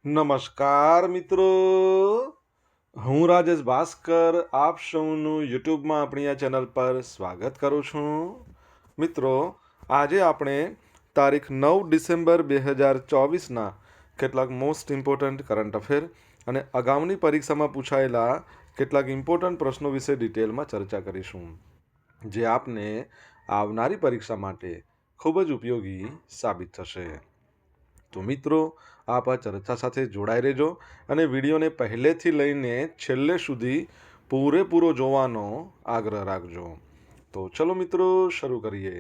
નમસ્કાર મિત્રો, હું રાજેશ ભાસ્કર આપ સૌનું યુટ્યુબમાં આપણી આ ચેનલ પર સ્વાગત કરું છું. મિત્રો, આજે આપણે તારીખ 9 ડિસેમ્બર 2024ના કેટલાક મોસ્ટ ઇમ્પોર્ટન્ટ કરંટ અફેર અને અગાઉની પરીક્ષામાં પૂછાયેલા કેટલાક ઇમ્પોર્ટન્ટ પ્રશ્નો વિશે ડિટેલમાં ચર્ચા કરીશું, જે આપને આવનારી પરીક્ષા માટે ખૂબ જ ઉપયોગી સાબિત થશે. તો મિત્રો, આપ આ ચર્ચા સાથે જોડાઈ રહેજો અને વિડીયોને પહેલેથી લઈને છેલ્લે સુધી પૂરેપૂરો જોવાનો આગ્રહ રાખજો. તો ચલો મિત્રો, શરૂ કરીએ.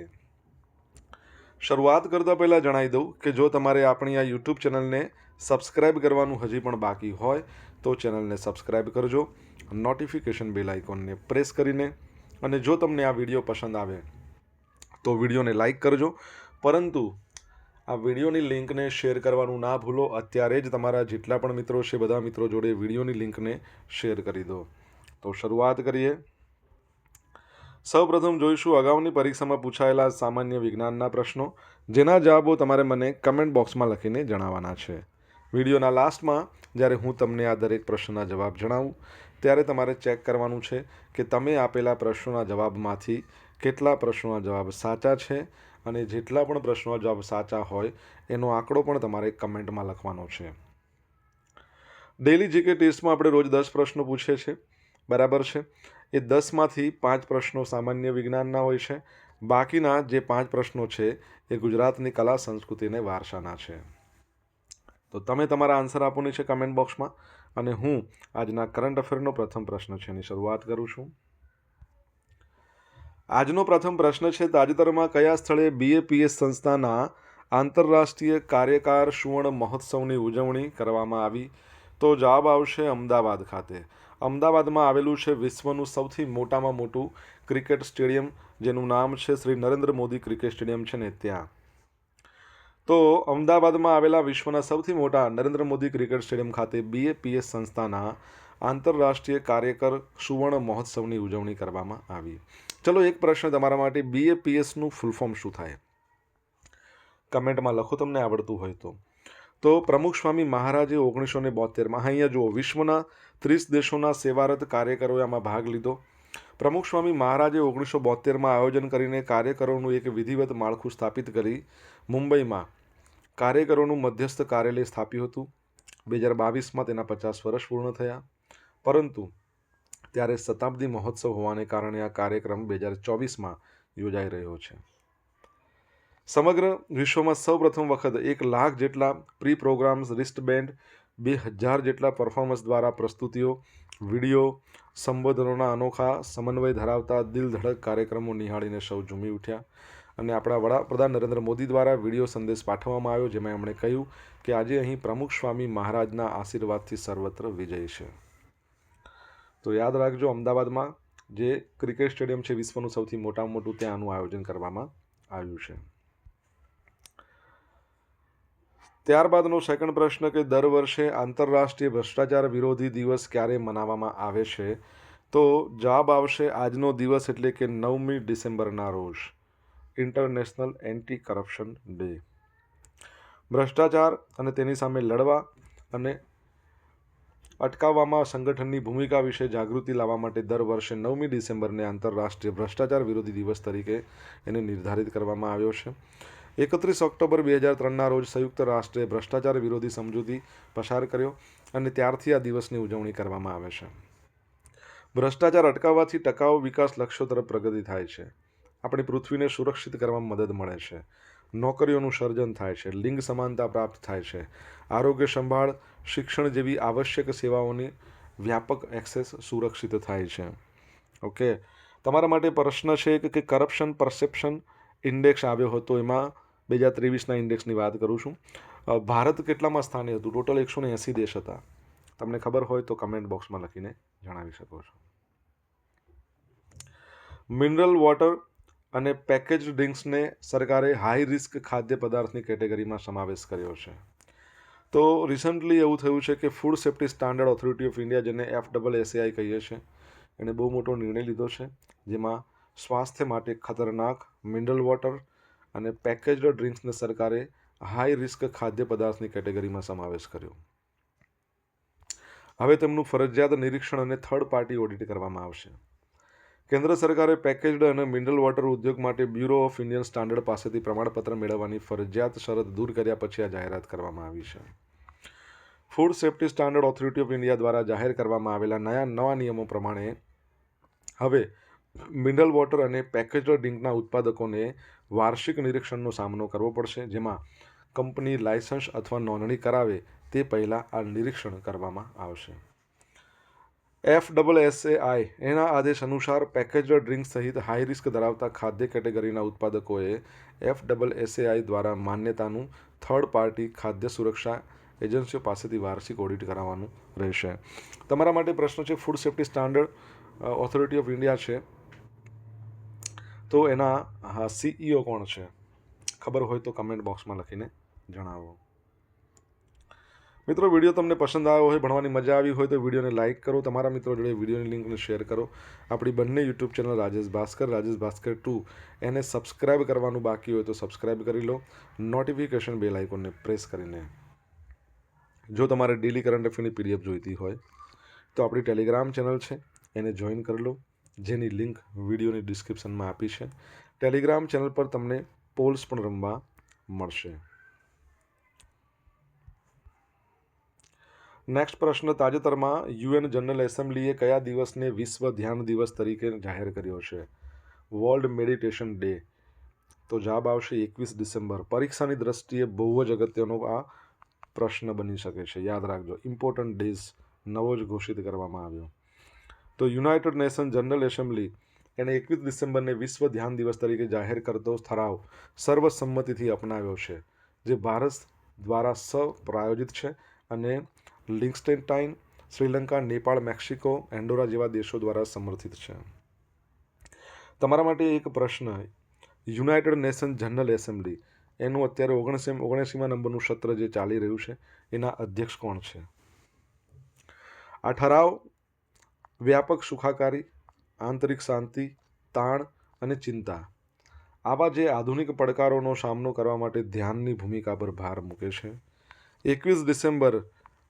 શરૂઆત કરતાં પહેલાં જણાવી દઉં કે જો તમારે આપણી આ યુટ્યુબ ચેનલને સબસ્ક્રાઈબ કરવાનું હજી પણ બાકી હોય તો ચેનલને સબસ્ક્રાઈબ કરજો, નોટિફિકેશન બેલ આઇકોનને પ્રેસ કરીને. અને જો તમને આ વિડીયો પસંદ આવે તો વિડીયોને લાઈક કરજો, પરંતુ આ વિડીયોની લિંકને શેર કરવાનું ના ભૂલો. અત્યારે જ તમારા જેટલા પણ મિત્રો છે બધા મિત્રો જોડે વિડીયોની લિંકને શેર કરી દો. તો શરૂઆત કરીએ. સૌપ્રથમ જોઈશું અગાઉની પરીક્ષામાં પૂછાયેલા સામાન્ય વિજ્ઞાનના પ્રશ્નો, જેના જવાબો તમારે મને કમેન્ટ બોક્સમાં લખીને જણાવવાના છે. વિડીયોના લાસ્ટમાં જ્યારે હું તમને આ દરેક પ્રશ્નના જવાબ જણાવું ત્યારે તમારે ચેક કરવાનું છે કે તમે આપેલા પ્રશ્નોના જવાબમાંથી કેટલા પ્રશ્નોના જવાબ સાચા છે, અને જેટલા પણ પ્રશ્નોના જવાબ સાચા હોય એનો આંકડો પણ તમારે કમેન્ટમાં લખવાનો છે. ડેલી જીકે ટેસ્ટમાં આપણે રોજ 10 પ્રશ્નો પૂછીએ છીએ, બરાબર છે. એ 10માંથી 5 પ્રશ્નો સામાન્ય વિજ્ઞાનના હોય છે. બાકીના જે 5 પ્રશ્નો છે એ ગુજરાતની કલા, સંસ્કૃતિ અને વારસાના છે. તો તમે તમારા આન્સર આપવાની છે કમેન્ટ બોક્સમાં, અને હું આજના કરંટ અફેરનો પ્રથમ પ્રશ્ન છે એની શરૂઆત કરું છું. આજનો પ્રથમ પ્રશ્ન છે, તાજેતરમાં કયા સ્થળે BAPS સંસ્થાના આંતરરાષ્ટ્રીય કાર્યકાર સુવર્ણ મહોત્સવની ઉજવણી કરવામાં આવી? તો જવાબ આવશે અમદાવાદ ખાતે. અમદાવાદમાં આવેલું છે વિશ્વનું સૌથી મોટામાં મોટું ક્રિકેટ સ્ટેડિયમ, જેનું નામ છે શ્રી નરેન્દ્ર મોદી ક્રિકેટ સ્ટેડિયમ છે ને ત્યાં. તો અમદાવાદમાં આવેલા વિશ્વના સૌથી મોટા નરેન્દ્ર મોદી ક્રિકેટ સ્ટેડિયમ ખાતે BAPS સંસ્થાના આંતરરાષ્ટ્રીય કાર્યકર સુવર્ણ મહોત્સવની ઉજવણી કરવામાં આવી. ચલો, એક પ્રશ્ન તમારા માટે, BAPSનું ફૂલ ફોર્મ શું થાય? કમેન્ટમાં લખો તમને આવડતું હોય તો. તો પ્રમુખ સ્વામી મહારાજે 1972માં, અહીંયા જુઓ, વિશ્વના 30 દેશોના સેવારત કાર્યકરોએ આમાં ભાગ લીધો. પ્રમુખ સ્વામી મહારાજે 1972માં આયોજન કરીને કાર્યકરોનું એક વિધિવત માળખું સ્થાપિત કરી મુંબઈમાં કાર્યકરોનું મધ્યસ્થ કાર્યાલય સ્થાપ્યું હતું. 2022માં તેના 50 વર્ષ પૂર્ણ થયા, પરંતુ ત્યારે શતાબ્દી મહોત્સવ હોવાને કારણે આ કાર્યક્રમ 2024માં યોજાઈ રહ્યો છે. સમગ્ર વિશ્વમાં સૌપ્રથમ વખત 1 લાખ જેટલા પ્રી પ્રોગ્રામ્સ રિસ્ટબેન્ડ, 2000 જેટલા પરફોર્મન્સ દ્વારા પ્રસ્તુતિઓ, વિડીયો, સંબોધનોના અનોખા સમન્વય ધરાવતા દિલ ધડક કાર્યક્રમો નિહાળીને સૌ ઝૂમી ઉઠ્યા. અને આપણા વડાપ્રધાન નરેન્દ્ર મોદી દ્વારા વિડીયો સંદેશ પાઠવવામાં આવ્યો, જેમાં એમણે કહ્યું કે આજે અહીં પ્રમુખ સ્વામી મહારાજના આશીર્વાદથી સર્વત્ર વિજય છે. તો યાદ રાખજો, અમદાવાદમાં જે ક્રિકેટ સ્ટેડિયમ છે વિશ્વનું સૌથી મોટામાં મોટું, ત્યાં આનું આયોજન કરવામાં આવ્યું છે. ત્યારબાદનો સેકન્ડ પ્રશ્ન કે દર વર્ષે આંતરરાષ્ટ્રીય ભ્રષ્ટાચાર વિરોધી દિવસ ક્યારે મનાવવામાં આવે છે? તો જવાબ આવશે આજનો દિવસ, એટલે કે 9મી ડિસેમ્બરના રોજ, ઇન્ટરનેશનલ એન્ટી કરપ્શન ડે. ભ્રષ્ટાચાર અને તેની સામે લડવા અને અટકાવવામાં સંગઠનની ભૂમિકા વિશે જાગૃતિ લાવવા માટે દર વર્ષે 9મી ડિસેમ્બરને આંતરરાષ્ટ્રીય ભ્રષ્ટાચાર વિરોધી દિવસ તરીકે એને નિર્ધારિત કરવામાં આવ્યો છે. 31 ઓક્ટોબર 2003ના રોજ સંયુક્ત રાષ્ટ્રે ભ્રષ્ટાચાર વિરોધી સમજૂતી પસાર કર્યો, અને ત્યારથી આ દિવસની ઉજવણી કરવામાં આવે છે. ભ્રષ્ટાચાર અટકાવવાથી ટકાઉ વિકાસ લક્ષ્યો તરફ પ્રગતિ થાય છે, આપણી પૃથ્વીને સુરક્ષિત કરવામાં મદદ મળે છે, નોકરીઓનું સર્જન થાય છે, લિંગ સમાનતા પ્રાપ્ત થાય છે, આરોગ્ય સંભાળ, શિક્ષણ જેવી આવશ્યક સેવાઓની વ્યાપક એક્સેસ સુરક્ષિત થાય છે. ઓકે, તમારા માટે પ્રશ્ન છે કે કરપ્શન પરસેપ્શન ઇન્ડેક્સ આવ્યો હતો, એમાં 2023ના ઇન્ડેક્સની વાત કરું છું. ભારત કેટલામાં સ્થાને હતું? ટોટલ 180 દેશ હતા. તમને ખબર હોય તો કમેન્ટ બોક્સમાં લખીને જણાવી શકો છો. મિનરલ વોટર અને પેકેજ ડ્રિંક્સને સરકારે હાઈ રિસ્ક ખાદ્ય પદાર્થની કેટેગરીમાં સમાવેશ કર્યો છે. તો રિસન્ટલી એવું થયું છે કે food safety standard authority of India, જેને FSSAI કહીએ છીએ, એણે બહુ મોટો નિર્ણય લીધો છે, જેમાં સ્વાસ્થ્ય માટે ખતરનાક મિનરલ વોટર અને પેકેજ્ડ ડ્રિંક્સને સરકારે હાઈ રિસ્ક ખાદ્ય પદાર્થની કેટેગરીમાં સમાવેશ કર્યો. હવે તેમનું ફરજિયાત નિરીક્ષણ અને થર્ડ પાર્ટી ઓડિટ કરવામાં આવશે. કેન્દ્ર સરકારે પેકેજ્ડ અને મિનરલ વોટર ઉદ્યોગ માટે બ્યુરો ઓફ ઇન્ડિયન સ્ટાન્ડર્ડ પાસેથી પ્રમાણપત્ર મેળવવાની ફરજિયાત શરત દૂર કર્યા પછી આ જાહેરાત કરવામાં આવી છે. Food safety standard authority of India દ્વારા જાહેર કરવામાં આવેલા નવા નિયમો પ્રમાણે હવે મિનરલ વોટર અને પેકેજ્ડ ડ્રિંકના ઉત્પાદકોને વાર્ષિક નિરીક્ષણનો સામનો કરવો પડશે, જેમાં કંપની લાયસન્સ અથવા નોંધણી કરાવે તે પહેલાં આ નિરીક્ષણ કરવામાં આવશે. FSSAI એના આદેશ અનુસાર પેકેજ્ડ ડ્રિંક સહિત હાઈ રિસ્ક ધરાવતા ખાદ્ય કેટેગરીના ઉત્પાદકોએ FSSAI દ્વારા માન્યતાનું થર્ડ પાર્ટી ખાદ્ય સુરક્ષા એજન્સીઓ પાસેથી વાર્ષિક ઓડિટ કરાવવાનું રહેશે. તમારા માટે પ્રશ્ન છે, food safety standard authority of India છે તો એના CEO કોણ છે? ખબર હોય તો કમેન્ટ બોક્સમાં લખીને જણાવો. મિત્રો, વિડીયો તમને પસંદ આવ્યો હોય, ભણવાની મજા આવી હોય તો વિડીયોને લાઇક કરો, તમારા મિત્રો જોડે વિડીયોની લિંકને શેર કરો. આપણી બંને યુટ્યુબ ચેનલ રાજેશ ભાસ્કર 2 એને સબસ્ક્રાઇબ કરવાનું બાકી હોય તો સબસ્ક્રાઇબ કરી લો, નોટિફિકેશન બેલ આઇકોનને પ્રેસ કરીને. જો તમારે ડેલી કરંટ અફેરની PDF જોઈતી હોય તો આપણી ટેલિગ્રામ ચેનલ છે એને જોઈન કરી લો, જેની લિંક વિડીયોની ડિસ્ક્રિપ્શનમાં આપી છે. ટેલિગ્રામ ચેનલ પર તમને પોલ્સ પણ રમવા મળશે. નેક્સ્ટ પ્રશ્ન, તાજેતરમાં UN જનરલ એસેમ્બલીએ કયા દિવસને વિશ્વ ધ્યાન દિવસ તરીકે જાહેર કર્યો છે? World meditation day. તો જવાબ આવશે 21 ડિસેમ્બર. પરીક્ષાની દ્રષ્ટિએ બહુ જ અગત્યનો આ પ્રશ્ન બની શકે છે, યાદ રાખજો. ઇમ્પોર્ટન્ટ ડેઝ નવો જ ઘોષિત કરવામાં આવ્યો. તો યુનાઇટેડ નેશન જનરલ એસેમ્બલી એણે 21 ડિસેમ્બરને વિશ્વ ધ્યાન દિવસ તરીકે જાહેર કરતો ઠરાવ સર્વસંમતિથી અપનાવ્યો છે, જે ભારત દ્વારા પ્રાયોજિત છે અને લિંક્સટેનટાઇન, શ્રીલંકા, નેપાળ, મેક્સિકો, એન્ડોરા જેવા દેશો દ્વારા સમર્થિત છે. તમારા માટે એક પ્રશ્ન, યુનાઇટેડ નેશન જનરલ એસેમ્બલી એનું અત્યારે 79મા નંબરનું સત્ર જે ચાલી રહ્યું છે એના અધ્યક્ષ કોણ છે? આ ઠરાવ વ્યાપક સુખાકારી, આંતરિક શાંતિ, તાણ અને ચિંતા આવા જે આધુનિક પડકારોનો સામનો કરવા માટે ધ્યાનની ભૂમિકા પર ભાર મૂકે છે. 21 ડિસેમ્બર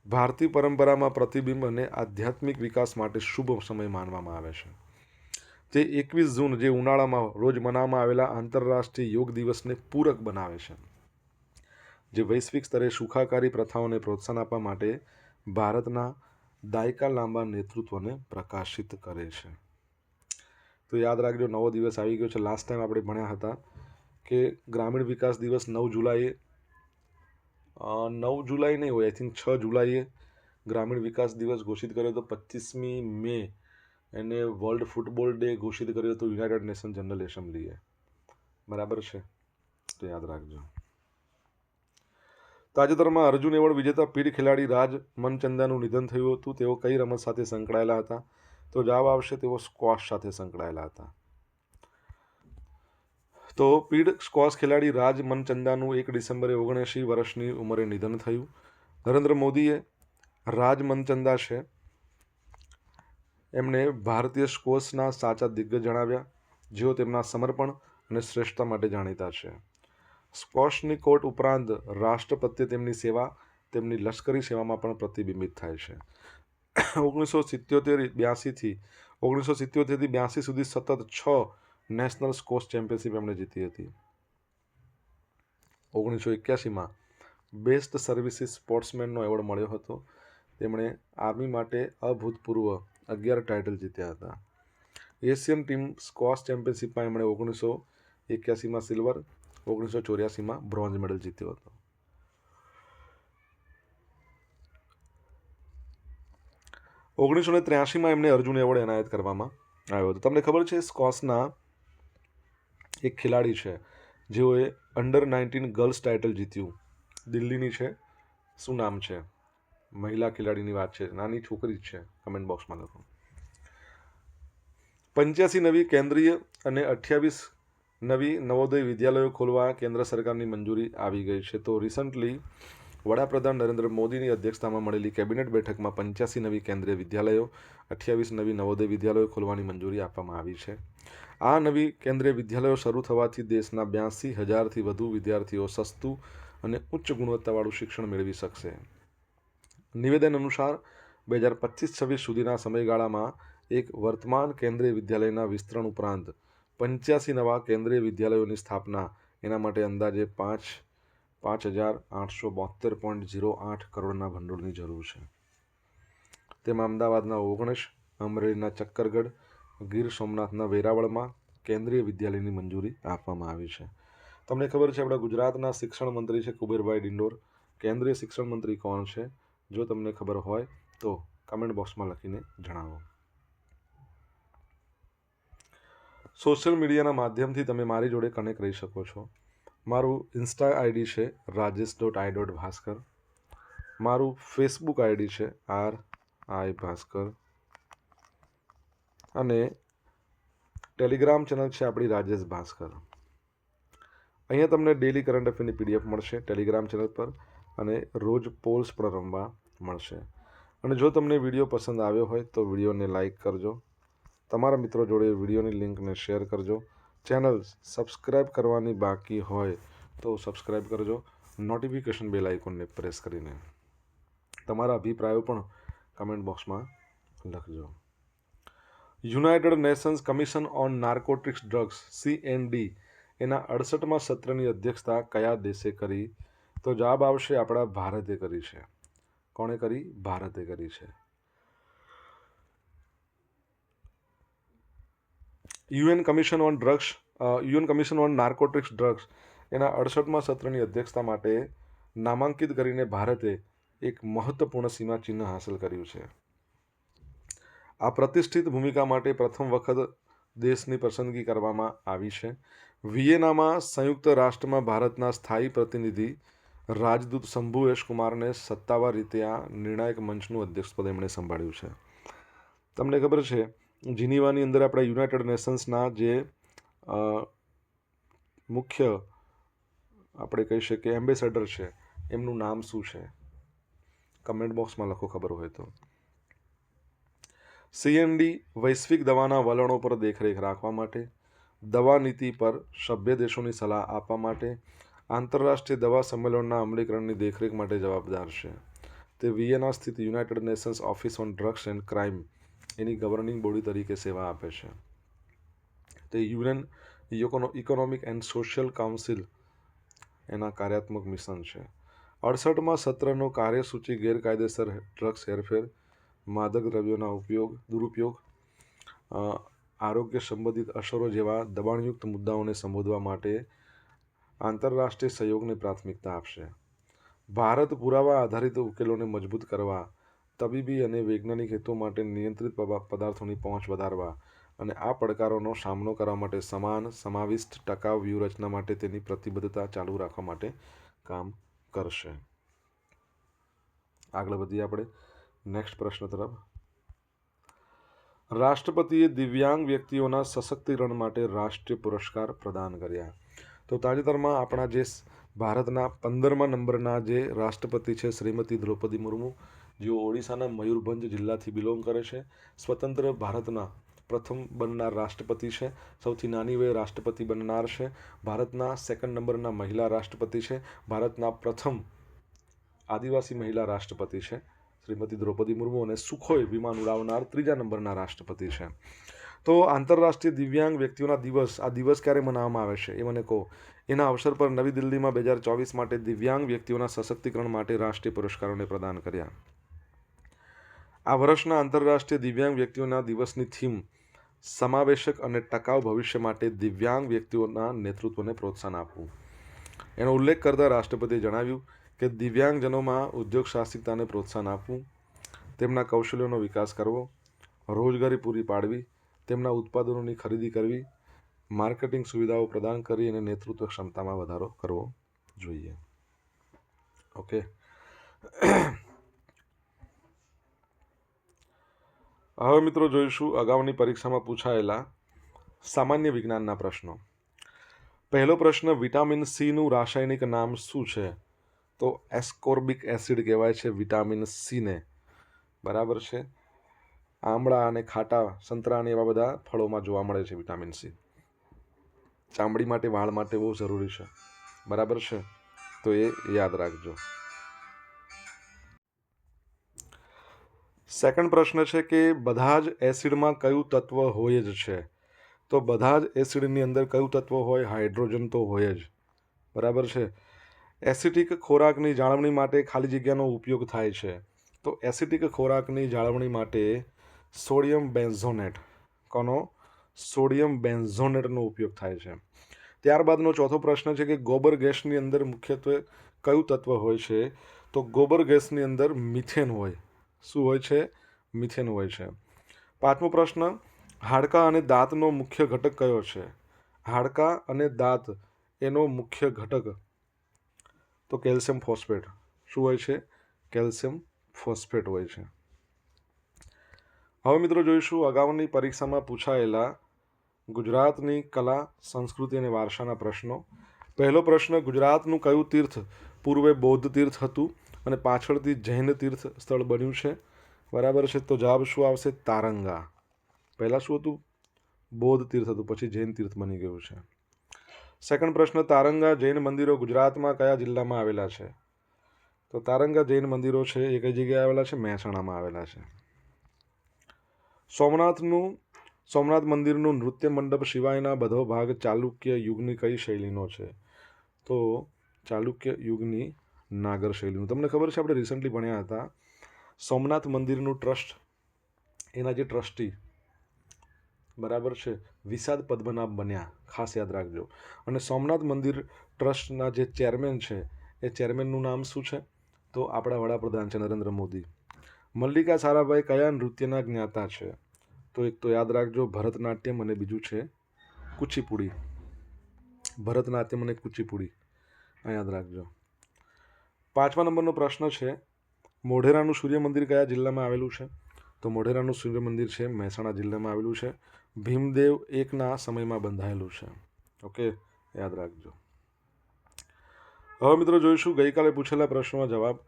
ભારતીય પરંપરામાં પ્રતિબિંબ અને આધ્યાત્મિક વિકાસ માટે શુભ સમય માનવામાં આવે છે. તે 21 જૂન જે ઉનાળામાં રોજ મનાવવામાં આવેલા આંતરરાષ્ટ્રીય યોગ દિવસને પૂરક બનાવે છે, જે વૈશ્વિક સ્તરે સુખાકારી પ્રથાઓને પ્રોત્સાહન આપવા માટે ભારતના દાયકા લાંબા નેતૃત્વને પ્રકાશિત કરે છે. તો યાદ રાખજો, નવો દિવસ આવી ગયો છે. લાસ્ટ ટાઈમ આપણે ભણ્યા હતા કે ગ્રામીણ વિકાસ દિવસ 9 જુલાઈએ નહીં હોય, આઈ થિંક 6 જુલાઈએ ગ્રામીણ વિકાસ દિવસ ઘોષિત કર્યો હતો. 25મી મે એને વર્લ્ડ ફૂટબોલ ડે ઘોષિત કર્યો હતો યુનાઇટેડ નેશન જનરલ એસેમ્બલીએ. બરાબર છે, તો યાદ રાખજો. તાજેતરમાં અર્જુન એવોર્ડ વિજેતા પીઢ ખેલાડી રાજ મનચંદાનું નિધન થયું હતું. તેઓ કઈ રમત સાથે સંકળાયેલા હતા? તો જવાબ આવશે, તેઓ સ્ક્વોશ સાથે સંકળાયેલા હતા. તો પીઢ સ્ક્વોશ ખેલાડી રાજ મનચંદાનું 1 ડિસેમ્બરે 79 વર્ષની ઉંમરે નિધન થયું. નરેન્દ્ર મોદીએ રાજ મનચંદા છે એમને ભારતીય સ્ક્વોશના સાચા દિગ્ગજ જણાવ્યા, જેઓ તેમના સમર્પણ અને શ્રેષ્ઠતા માટે જાણીતા છે. સ્ક્વોશની કોર્ટ ઉપરાંત રાષ્ટ્ર પ્રત્યે તેમની સેવા તેમની લશ્કરી સેવામાં પણ પ્રતિબિંબિત થાય છે. 1977 થી 82 સુધી સતત 6 નેશનલ સ્ક્વોશ ચેમ્પિયનશિપ એમણે જીતી હતી. 1981માં બેસ્ટ સર્વિસીસ સ્પોર્ટ્સમેનનો એવોર્ડ મળ્યો હતો. તેમણે આર્મી માટે અભૂતપૂર્વ 11 ટાઇટલ જીત્યા હતા. એશિયન ટીમ સ્ક્વોશ ચેમ્પિયનશિપમાં એમણે 1981માં સિલ્વર, 1984માં બ્રોન્ઝ મેડલ જીત્યો હતો. ઓગણીસો 1983માં એમને અર્જુન એવોર્ડ એનાયત કરવામાં આવ્યો હતો. તમને ખબર છે, સ્ક્વોશના એક ખેલાડી છે જેઓએ અંડર-19 ગર્લ્સ ટાઇટલ જીત્યું, દિલ્હીની છે. શું નામ છે? મહિલા ખેલાડીની વાત છે, નાની છોકરી જ છે. કમેન્ટ બોક્સમાં લખો. 85 નવી કેન્દ્રીય અને 28 નવી નવોદય વિદ્યાલયો ખોલવા કેન્દ્ર સરકારની મંજૂરી આવી ગઈ છે. તો રિસન્ટલી વડાપ્રધાન નરેન્દ્ર મોદીની અધ્યક્ષતામાં મળેલી કેબિનેટ બેઠકમાં 85 નવી કેન્દ્રીય વિદ્યાલયો, 28 નવી નવોદય વિદ્યાલયો ખોલવાની મંજૂરી આપવામાં આવી છે. આ નવી કેન્દ્રીય વિદ્યાલયો શરૂ થવાથી દેશના 82,000થી વધુ વિદ્યાર્થીઓ સસ્તું અને ઉચ્ચ ગુણવત્તાવાળું શિક્ષણ મેળવી શકશે. નિવેદન અનુસાર 2025-26 સુધીના સમયગાળામાં એક વર્તમાન કેન્દ્રીય વિદ્યાલયના વિસ્તરણ ઉપરાંત 85 નવા કેન્દ્રીય વિદ્યાલયોની સ્થાપના એના માટે અંદાજે 5,872.08 કરોડના ભંડોળની જરૂર છે. તેમાં અમદાવાદના 19, અમરેલીના ચક્કરગઢ, ગીર સોમનાથના વેરાવળમાં કેન્દ્રીય વિદ્યાલયની મંજૂરી આપવામાં આવી છે. તમને ખબર છે આપણા ગુજરાતના શિક્ષણ મંત્રી છે કુબેરભાઈ ડિંડોર. કેન્દ્રીય શિક્ષણ મંત્રી કોણ છે? જો તમને ખબર હોય તો કમેન્ટ બોક્સમાં લખીને જણાવો. સોશિયલ મીડિયાના માધ્યમથી તમે મારી જોડે કનેક્ટ રહી શકો છો. મારું ઇન્સ્ટા આઈડી છે rajesh.i.bhaskar. મારું ફેસબુક આઈડી છે RI ભાસ્કર અને ટેલિગ્રામ ચેનલ છે આપણી રાજેશ ભાસ્કર. અહીંયા તમને ડેલી કરંટ અફેરની PDF મળશે ટેલિગ્રામ ચેનલ પર અને રોજ પોલ્સ પણ રમવા મળશે. અને જો તમને વિડીયો પસંદ આવ્યો હોય તો વિડીયોને લાઇક કરજો, તમારા મિત્રો જોડે વિડીયોની લિંકને શેર કરજો. ચેનલ સબસ્ક્રાઈબ કરવાની બાકી હોય તો સબસ્ક્રાઈબ કરજો, નોટિફિકેશન બેલ આઇકોનને પ્રેસ કરીને. તમારા અભિપ્રાયો પણ કમેન્ટ બોક્સમાં લખજો. United Nations commission on narcotics drugs CND એના 68મા સત્રની અધ્યક્ષતા કયા દેશે કરી? તો જવાબ આવશે આપણા ભારતે કરી છે. કોણે કરી? ભારતે કરી છે. UN commission on narcotics drugs એના 68મા સત્રની અધ્યક્ષતા માટે નામાંકિત કરીને ભારતે એક મહત્વપૂર્ણ સીમાચિહ્ન હાંસલ કર્યું છે. આ પ્રતિષ્ઠિત ભૂમિકા માટે પ્રથમ વખત દેશની પસંદગી કરવામાં આવી છે. વિયેનામાં સંયુક્ત રાષ્ટ્રમાં ભારતના સ્થાયી પ્રતિનિધિ રાજદૂત શંભુ એસ કુમારને સત્તાવાર રીતે આ નિર્ણાયક મંચનું અધ્યક્ષપદ એમણે સંભાળ્યું છે. તમને ખબર છે જીનીવાની અંદર આપણા યુનાઇટેડ નેશન્સના જે મુખ્ય આપણે કહી શકીએ એમ્બેસેડર છે એમનું નામ શું છે? કમેન્ટ બોક્સમાં લખો ખબર હોય તો. CND વૈશ્વિક દવાના વલણો પર દેખરેખ રાખવા માટે, દવા નીતિ પર સભ્ય દેશોની સલાહ આપવા માટે, આંતરરાષ્ટ્રીય દવા સંમેલનના અમલીકરણની દેખરેખ માટે જવાબદાર છે. તે વિયેના સ્થિત United Nations office on drugs and crime any governing body તરીકે સેવા આપે છે. તે UN economic and social council એના કાર્યાત્મક મિશન છે. 68મા સત્રનો કાર્યસૂચિ ગેરકાયદેસર ડ્રગ્સ હેરફેર, માદક દ્રવ્યોના દુરુપયોગ, આરોગ્ય સંબંધિત અસરો જેવા દબાણયુક્ત મુદ્દાઓને સંબોધવા માટે આંતરરાષ્ટ્રીય સહયોગને પ્રાથમિકતા આપશે. ભારત પુરાવા આધારિત ઉકેલોને મજબૂત કરવા, તબીબી અને વૈજ્ઞાનિક હેતુઓ માટે નિયંત્રિત પદાર્થોની પહોંચ વધારવા અને આ પડકારોનો સામનો કરવા માટે સમાન, સમાવિષ્ટ, ટકાઉ વ્યૂહરચના માટે તેની પ્રતિબદ્ધતા ચાલુ રાખવા માટે કામ કરશે. આગળ વધીએ આપણે નેક્સ્ટ પ્રશ્ન તરફ. રાષ્ટ્રપતિએ દિવ્યાંગ વ્યક્તિઓના સશક્તિકરણ માટે રાષ્ટ્રીય પુરસ્કાર પ્રદાન કર્યા. તો તાજેતરમાં આપણા જે ભારતના 15મા નંબરના જે રાષ્ટ્રપતિ છે શ્રીમતી દ્રૌપદી મુર્મુ, જેઓ ઓડિશાના મયુરભંજ જિલ્લાથી બિલોંગ કરે છે, સ્વતંત્ર ભારતના પ્રથમ બનનાર રાષ્ટ્રપતિ છે, સૌથી નાની વયે રાષ્ટ્રપતિ બનનાર છે, ભારતના 2nd નંબરના મહિલા રાષ્ટ્રપતિ છે, ભારતના પ્રથમ આદિવાસી મહિલા રાષ્ટ્રપતિ છે શ્રીમતી દ્રૌપદી મુર્મુ, અને સુખોઈ વિમાન ઉડાવનાર 3જા નંબરના રાષ્ટ્રપતિ છે. તો આંતરરાષ્ટ્રીય દિવ્યાંગ વ્યક્તિઓના દિવસ, આ દિવસ ક્યારે મનાવવામાં આવે છે એ મને કહો. એના અવસર પર નવી દિલ્હીમાં 2024 માટે દિવ્યાંગ વ્યક્તિઓના સશક્તિકરણ માટે રાષ્ટ્રીય પુરસ્કારોને પ્રદાન કર્યા. આ વર્ષના આંતરરાષ્ટ્રીય દિવ્યાંગ વ્યક્તિઓના દિવસની થીમ સમાવેશક અને ટકાઉ ભવિષ્ય માટે દિવ્યાંગ વ્યક્તિઓના નેતૃત્વને પ્રોત્સાહન આપવું. એનો ઉલ્લેખ કરતા રાષ્ટ્રપતિએ જણાવ્યું કે દિવ્યાંગજનોમાં ઉદ્યોગ સાહસિકતાને પ્રોત્સાહન આપવું, તેમના કૌશલ્યોનો વિકાસ કરવો, રોજગારી પૂરી પાડવી, તેમના ઉત્પાદનોની ખરીદી કરવી, માર્કેટિંગ સુવિધાઓ પ્રદાન કરી અને નેતૃત્વ ક્ષમતામાં વધારો કરવો જોઈએ. ઓકે. હવે મિત્રો જોઈશું અગાઉની પરીક્ષામાં પૂછાયેલા સામાન્ય વિજ્ઞાનના પ્રશ્નો. પહેલો પ્રશ્ન, વિટામિન C નું રાસાયણિક નામ શું છે? તો એસ્કોર્બિક એસિડ કહેવાય છે વિટામિન C ને. બરાબર છે. આમળા અને ખાટા સંતરા અને એવા બધા ફળોમાં જોવા મળે છે વિટામિન C. ચામડી માટે, વાળ માટે બહુ જરૂરી છે. બરાબર છે, તો એ યાદ રાખજો. સેકન્ડ પ્રશ્ન છે કે બધા જ એસિડમાં કયું તત્વ હોય જ છે? તો બધા જ એસિડની અંદર કયું તત્વ હોય? હાઇડ્રોજન તો હોય જ, બરાબર છે. એસિડિક ખોરાકની જાળવણી માટે ખાલી જગ્યાનો ઉપયોગ થાય છે. તો એસિડિક ખોરાકની જાળવણી માટે સોડિયમ બેન્ઝોનેટ, કોનો? સોડિયમ બેન્ઝોનેટનો ઉપયોગ થાય છે. ત્યારબાદનો ચોથો પ્રશ્ન છે કે ગોબર ગેસની અંદર મુખ્યત્વે કયું તત્વ હોય છે? તો ગોબર ગેસની અંદર મિથેન હોય. શું હોય છે? મિથેન હોય છે. પાંચમો પ્રશ્ન, હાડકાં અને દાંતનો મુખ્ય ઘટક કયો છે? હાડકાં અને દાંત એનો મુખ્ય ઘટક તો કેલ્શિયમ ફોસ્ફેટ. શું હોય છે? કેલ્શિયમ ફોસ્ફેટ હોય છે. હવે મિત્રો જોઈશું અગાઉની પરીક્ષામાં પૂછાયેલા ગુજરાતની કલા, સંસ્કૃતિ અને વારસાના પ્રશ્નો. પહેલો પ્રશ્ન, ગુજરાતનું કયું તીર્થ પૂર્વે બૌદ્ધ તીર્થ હતું અને પાછળથી જૈન તીર્થ સ્થળ બન્યું છે? બરાબર છે. તો જવાબ શું આવશે? તારંગા. પહેલાં શું હતું? બૌદ્ધ તીર્થ હતું, પછી જૈન તીર્થ બની ગયું છે. સેકન્ડ પ્રશ્ન, તારંગા જૈન મંદિરો ગુજરાતમાં કયા જિલ્લામાં આવેલા છે? તો તારંગા જૈન મંદિરો છે એ કઈ જગ્યાએ આવેલા છે? મહેસાણામાં આવેલા છે. સોમનાથ મંદિરનું નૃત્ય મંડપ સિવાયના બધો ભાગ ચાલુક્ય યુગની કઈ શૈલીનો છે? તો ચાલુક્ય યુગની નાગર શૈલીનું. તમને ખબર છે આપણે રિસન્ટલી ભણ્યા હતા સોમનાથ મંદિરનું ટ્રસ્ટ, એના જે ટ્રસ્ટી, બરાબર છે, વિષાદ પદ્મનાભ બન્યા, ખાસ યાદ રાખજો. અને સોમનાથ મંદિર ટ્રસ્ટના જે ચેરમેન છે એ ચેરમેનનું નામ શું છે? તો આપણા વડાપ્રધાન છે નરેન્દ્ર મોદી. મલ્લિકા સારાભાઈ કયા નૃત્યના જ્ઞાતા છે? તો એક તો યાદ રાખજો ભરતનાટ્યમ અને બીજું છે કુચીપુડી. ભરતનાટ્યમ અને કુચીપુડી આ યાદ રાખજો. પાંચમા નંબરનો પ્રશ્ન છે, મોઢેરાનું સૂર્ય મંદિર કયા જિલ્લામાં આવેલું છે? તો મોઢેરાનું સૂર્ય મંદિર છે મહેસાણા જિલ્લામાં આવેલું છે. ભીમદેવ એકના સમયમાં બંધાયેલું છે. ઓકે, યાદ રાખજો. હવે મિત્રો જોઈશું ગઈકાલે પૂછેલા પ્રશ્નોના જવાબ.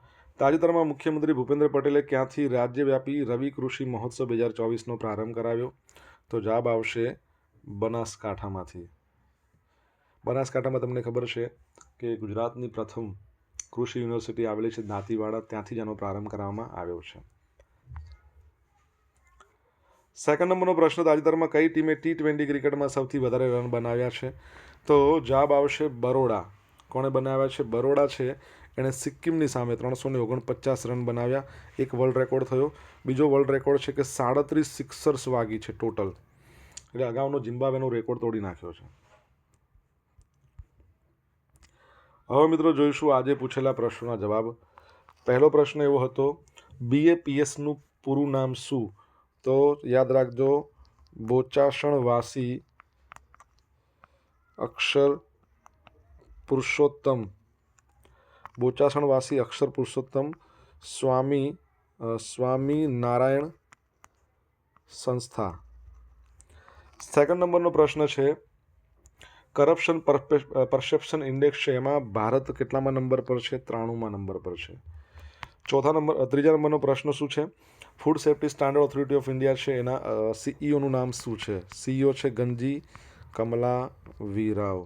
તાજેતરમાં મુખ્યમંત્રી ભૂપેન્દ્ર પટેલે ક્યાંથી રાજ્યવ્યાપી રવિ કૃષિ મહોત્સવ 2024નો પ્રારંભ કરાવ્યો? તો જવાબ આવશે બનાસકાંઠામાંથી. બનાસકાંઠામાં તમને ખબર છે કે ગુજરાતની પ્રથમ કૃષિ યુનિવર્સિટી આવેલી છે દાંતીવાડા, ત્યાંથી જ આનો પ્રારંભ કરવામાં આવ્યો છે. સેકન્ડ નંબરનો પ્રશ્ન, તાજેતરમાં કઈ ટીમે T20 ક્રિકેટમાં સૌથી વધારે રન બનાવ્યા છે? તો જવાબ આવશે બરોડા. કોણે બનાવ્યા છે? બરોડા છે એણે સિક્કિમની સામે 349 રન બનાવ્યા. એક વર્લ્ડ રેકોર્ડ થયો. બીજો વર્લ્ડ રેકોર્ડ છે કે 37 સિક્સર્સ વાગી છે ટોટલ, એટલે અગાઉનો ઝિમ્બાબ્વેનો રેકોર્ડ તોડી નાખ્યો છે. હવે મિત્રો જોઈશું આજે પૂછેલા પ્રશ્નોના જવાબ. પહેલો પ્રશ્ન એવો હતો, BAPSનું પૂરું નામ શું? તો યાદ રાખજો બોચાસણવાસી અક્ષર પુરુષોત્તમ, બોચાસણવાસી અક્ષર પુરુષોત્તમ સ્વામી નારાયણ સંસ્થા. સેકન્ડ નંબરનો પ્રશ્ન છે, કરપ્શન પરસેપ્શન ઇન્ડેક્સ છે એમાં ભારત કેટલામાં નંબર પર છે? 93મા નંબર પર છે. ત્રીજા નંબરનો પ્રશ્ન શું છે? Food safety standard authority of India છે એના CEOનું નામ શું છે? CEO છે ગંજી કમલા વી રાવ.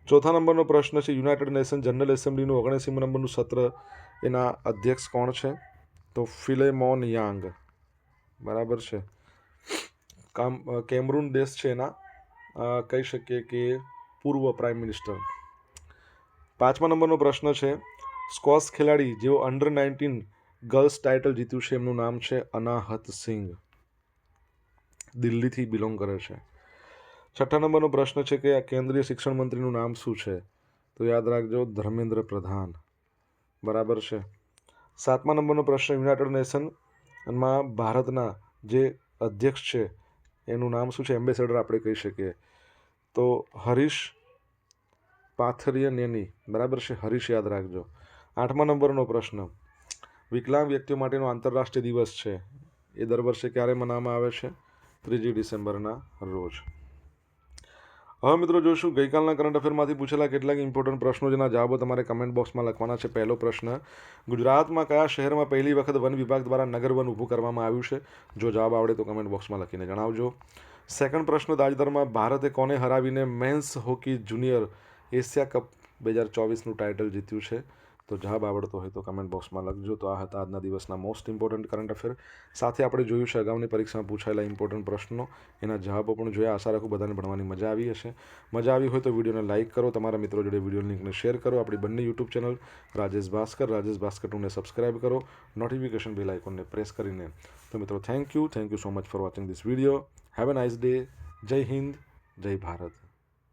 ચોથા નંબરનો પ્રશ્ન છે, યુનાઇટેડ નેશન જનરલ એસેમ્બલીનું 79મા નંબરનું સત્ર એના અધ્યક્ષ કોણ છે? તો ફિલેમોન યાંગ. બરાબર છે. કેમરૂન દેશ છે એના કહી શકીએ કે પૂર્વ પ્રાઇમ મિનિસ્ટર. પાંચમા નંબરનો પ્રશ્ન છે, સ્કોશ ખેલાડી જેઓ અંડર-19 ગર્લ્સ ટાઇટલ જીત્યું છે એમનું નામ છે અનાહત સિંઘ, દિલ્હીથી બિલોંગ કરે છે. છઠ્ઠા નંબરનો પ્રશ્ન છે કે કેન્દ્રીય શિક્ષણ મંત્રીનું નામ શું છે? તો યાદ રાખજો ધર્મેન્દ્ર પ્રધાન. બરાબર છે. સાતમા નંબરનો પ્રશ્ન, યુનાઇટેડ નેશનમાં ભારતના જે અધ્યક્ષ છે એનું નામ શું છે? એમ્બેસેડર આપણે કહી શકીએ તો હરીશ પાથરિયનેની. બરાબર છે, હરીશ યાદ રાખજો. આઠમા નંબરનો પ્રશ્ન, વિકલાંગ વ્યક્તિઓ માટેનો આંતરરાષ્ટ્રીય દિવસ છે એ દર વર્ષે ક્યારે મનાવવામાં આવે છે? 3 ડિસેમ્બરના રોજ. હવે મિત્રો જોઈશું ગઈકાલના કરંટ અફેરમાંથી પૂછેલા કેટલાક ઇમ્પોર્ટન્ટ પ્રશ્નો જેના જવાબો તમારે કમેન્ટ બોક્સમાં લખવાના છે. પહેલો પ્રશ્ન, ગુજરાતમાં કયા શહેરમાં પહેલી વખત વન વિભાગ દ્વારા નગરવન ઊભું કરવામાં આવ્યું છે? જો જવાબ આવડે તો કમેન્ટ બોક્સમાં લખીને જણાવજો. સેકન્ડ પ્રશ્ન, તાજેતરમાં ભારતે કોને હરાવીને men's hockey junior Asia cup 2024નું ટાઇટલ જીત્યું છે? તો જવાબ આવડતો હોય તો કમેન્ટ બોક્સમાં લખજો. તો આ હતા આજના દિવસના મોસ્ટ ઇમ્પોર્ટન્ટ કરંટ અફેર. સાથે આપણે જોયું છે અગાઉની પરીક્ષામાં પૂછાયેલા ઇમ્પોર્ટન્ટ પ્રશ્નો, એના જવાબો પણ જોયા. આશા રાખું બધાને ભણવાની મજા આવી હશે. મજા આવી હોય તો વિડીયોને લાઇક કરો, તમારા મિત્રો જોડે વિડીયો લિંકને શેર કરો. આપણી બંને યુટ્યુબ ચેનલ રાજેશ ભાસ્કર 2ને સબસ્ક્રાઇબ કરો, નોટિફિકેશન બેલ આઇકોનને પ્રેસ કરીને. તો મિત્રો thank you so much for watching this video. Have a nice day. Jai Hind, જય ભારત.